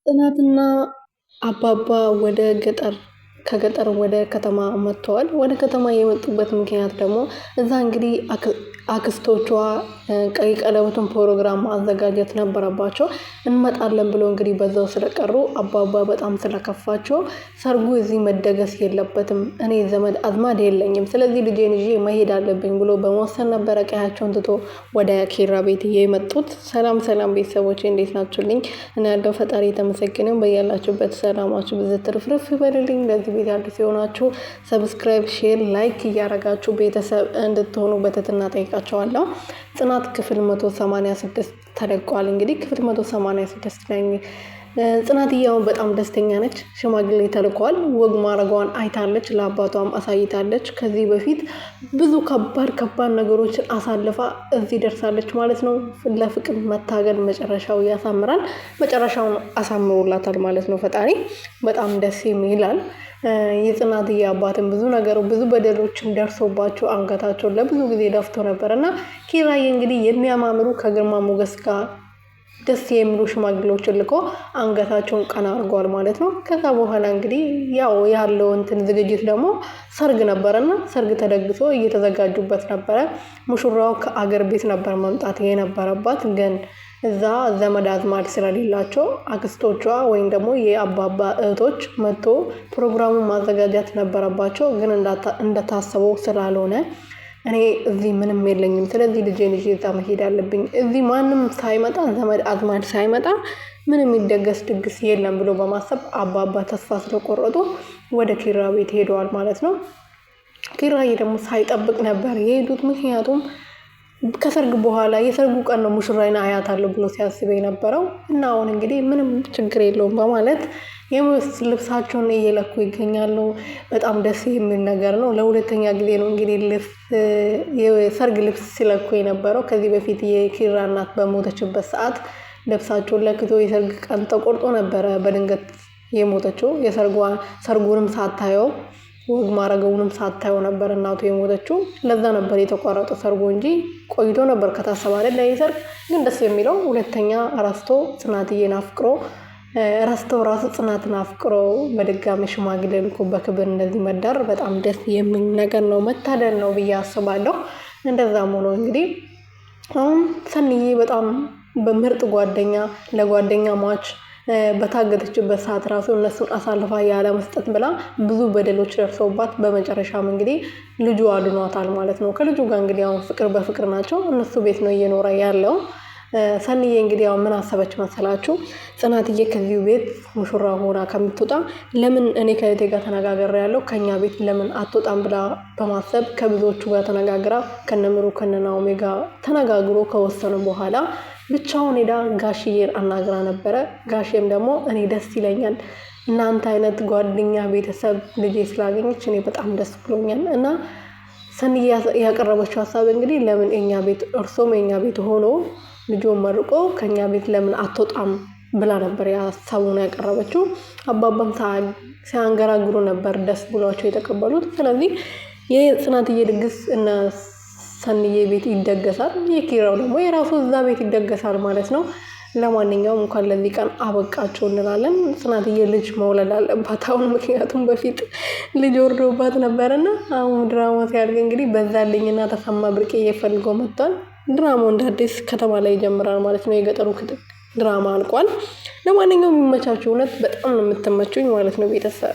ጽናትና አባባ ወደ ገጠር ከገጠር ወደ ከተማ መጥተዋል። ወደ ከተማ የመጡበት ምክንያት ደግሞ እዛ እንግዲህ አክስቶቿ ቀይ ቀለበቱን ፕሮግራም ማዘጋጀት ነበረባቸው። እንመጣለን ብሎ እንግዲህ በዛው ስለቀሩ አባባ በጣም ስለከፋቸው ሰርጉ እዚህ መደገስ የለበትም፣ እኔ ዘመድ አዝማድ የለኝም፣ ስለዚህ ልጄን ይዤ መሄድ አለብኝ ብሎ በመወሰን ነበረ ቀያቸውን ትቶ ወደ ኪራ ቤት የመጡት። ሰላም ሰላም ቤተሰቦቼ እንዴት ናችሁልኝ? እኔ ያለው ፈጣሪ የተመሰገነው። በያላችሁበት ሰላማችሁ ብዙ ትርፍርፍ ይበልልኝ። ለዚህ ቤት አዲስ የሆናችሁ ሰብስክራይብ፣ ሼር፣ ላይክ እያረጋችሁ ቤተሰብ እንድትሆኑ በትህትና ጠይቃችኋለሁ። ጽናት ክፍል 186 ተለቋል። እንግዲህ ክፍል 186 ላይ ጽናትዬው በጣም ደስተኛ ነች። ሽማግሌ ተልኳል። ወግ ማረጓን አይታለች፣ ለአባቷም አሳይታለች። ከዚህ በፊት ብዙ ከባድ ነገሮችን አሳልፋ እዚህ ደርሳለች ማለት ነው። ለፍቅር መታገል መጨረሻው ያሳምራል። መጨረሻውን አሳምሮላታል ማለት ነው ፈጣሪ። በጣም ደስ ይላል። የጽናትዬ አባትን ብዙ በደሎችን ደርሶባቸው አንገታቸውን ለብዙ ጊዜ ደፍቶ ነበር እና ኪራዬ እንግዲህ የሚያማምሩ ከግርማ ሞገስ ጋር ደስ የሚሉ ሽማግሌዎችን ልኮ አንገታቸውን ቀና አድርገዋል ማለት ነው። ከዛ በኋላ እንግዲህ ያው ያለው ዝግጅት ደግሞ ሰርግ ነበረና ሰርግ ተደግሶ እየተዘጋጁበት ነበረ። ሙሽራው ከአገር ቤት ነበር መምጣት የነበረባት፣ ግን እዛ ዘመድ አዝማድ ስለሌላቸው አክስቶቿ ወይም ደግሞ የአባባ እህቶች መጥቶ ፕሮግራሙን ማዘጋጀት ነበረባቸው። ግን እንደታሰበው ስላልሆነ እኔ እዚህ ምንም የለኝም፣ ስለዚህ ልጄን ይዤ እዛ መሄድ አለብኝ፣ እዚህ ማንም ሳይመጣ ዘመድ አዝማድ ሳይመጣ ምንም የሚደገስ ድግስ የለም ብሎ በማሰብ አባባ ተስፋ ስለቆረጡ ወደ ኪራ ቤት ሄደዋል ማለት ነው። ኪራዬ ደግሞ ሳይጠብቅ ነበር የሄዱት። ምክንያቱም ከሰርግ በኋላ የሰርጉ ቀን ነው ሙሽራዬን አያታለሁ ብሎ ሲያስብ የነበረው እና አሁን እንግዲህ ምንም ችግር የለውም በማለት ልብሳቸውን እየለኩ ይገኛሉ። በጣም ደስ የሚል ነገር ነው። ለሁለተኛ ጊዜ ነው እንግዲህ የሰርግ ልብስ ሲለኩ የነበረው። ከዚህ በፊት የኪራ እናት በሞተችበት ሰዓት ልብሳቸውን ለክቶ የሰርግ ቀን ተቆርጦ ነበረ በድንገት የሞተችው። ሰርጉንም ሳታየው ወግ ማረገውንም ሳታየው ነበር እናቱ የሞተችው። ለዛ ነበር የተቋረጠው ሰርጉ እንጂ ቆይቶ ነበር ከታሰበ አይደል ሰርግ። ግን ደስ የሚለው ሁለተኛ ረስቶ ጽናትዬን አፍቅሮ ረስተው ራሱ ጽናትን አፍቅሮ በድጋሚ ሽማግሌ ልኮ በክብር እንደዚህ መዳር በጣም ደስ የሚል ነገር ነው፣ መታደል ነው ብዬ አስባለሁ። እንደዛም ሆኖ እንግዲህ አሁን ሰንዬ በጣም በምርጥ ጓደኛ ለጓደኛ ማች በታገተችበት ሰዓት ራሱ እነሱን አሳልፋ ያለ መስጠት ብላ ብዙ በደሎች ደርሰውባት በመጨረሻም እንግዲህ ልጁ አድኗታል ማለት ነው። ከልጁ ጋር እንግዲህ አሁን ፍቅር በፍቅር ናቸው። እነሱ ቤት ነው እየኖረ ያለው። ሰንዬ እንግዲህ አሁን ምን አሰበች መሰላችሁ? ጽናትዬ ከዚህ ቤት ሙሽራ ሆና ከምትወጣ ለምን እኔ ከእህቴ ጋር ተነጋግሬያለሁ ከኛ ቤት ለምን አትወጣም ብላ በማሰብ ከብዙዎቹ ጋር ተነጋግራ ከነምሩ ከነናኦሚ ጋር ተነጋግሮ ከወሰኑ በኋላ ብቻውን ሄዳ ጋሽዬን አናግራ ነበረ። ጋሽዬም ደግሞ እኔ ደስ ይለኛል እናንተ አይነት ጓደኛ ቤተሰብ ልጄ ስላገኘች እኔ በጣም ደስ ብሎኛል እና ሰንዬ ያቀረበችው ሀሳብ እንግዲህ ለምን እኛ ቤት እርሶም የኛ ቤት ሆኖ ልጆን መርቆ ከኛ ቤት ለምን አትወጣም ብላ ነበር ሀሳቡን ያቀረበችው። አባባም ሲያንገራግሩ ነበር ደስ ብሏቸው የተቀበሉት። ስለዚህ የጽናትዬ ድግስ እና ሰንዬ ቤት ይደገሳል፣ የኪራው ደግሞ የራሱ እዛ ቤት ይደገሳል ማለት ነው። ለማንኛውም እንኳን ለዚህ ቀን አበቃቸው እንላለን። ጽናትዬ ልጅ መውለድ አለባት አሁን፣ ምክንያቱም በፊት ልጅ ወርዶባት ነበርና አሁን ድራማ ሲያድግ እንግዲህ በዛልኝና ተሰማ ብርቄ እየፈልገው መጥቷል። ድራማው እንደ አዲስ ከተማ ላይ ይጀምራል ማለት ነው። የገጠሩ ድራማ አልቋል። ለማንኛውም የሚመቻችሁ እውነት በጣም ነው የምትመቹኝ ማለት ነው ቤተሰብ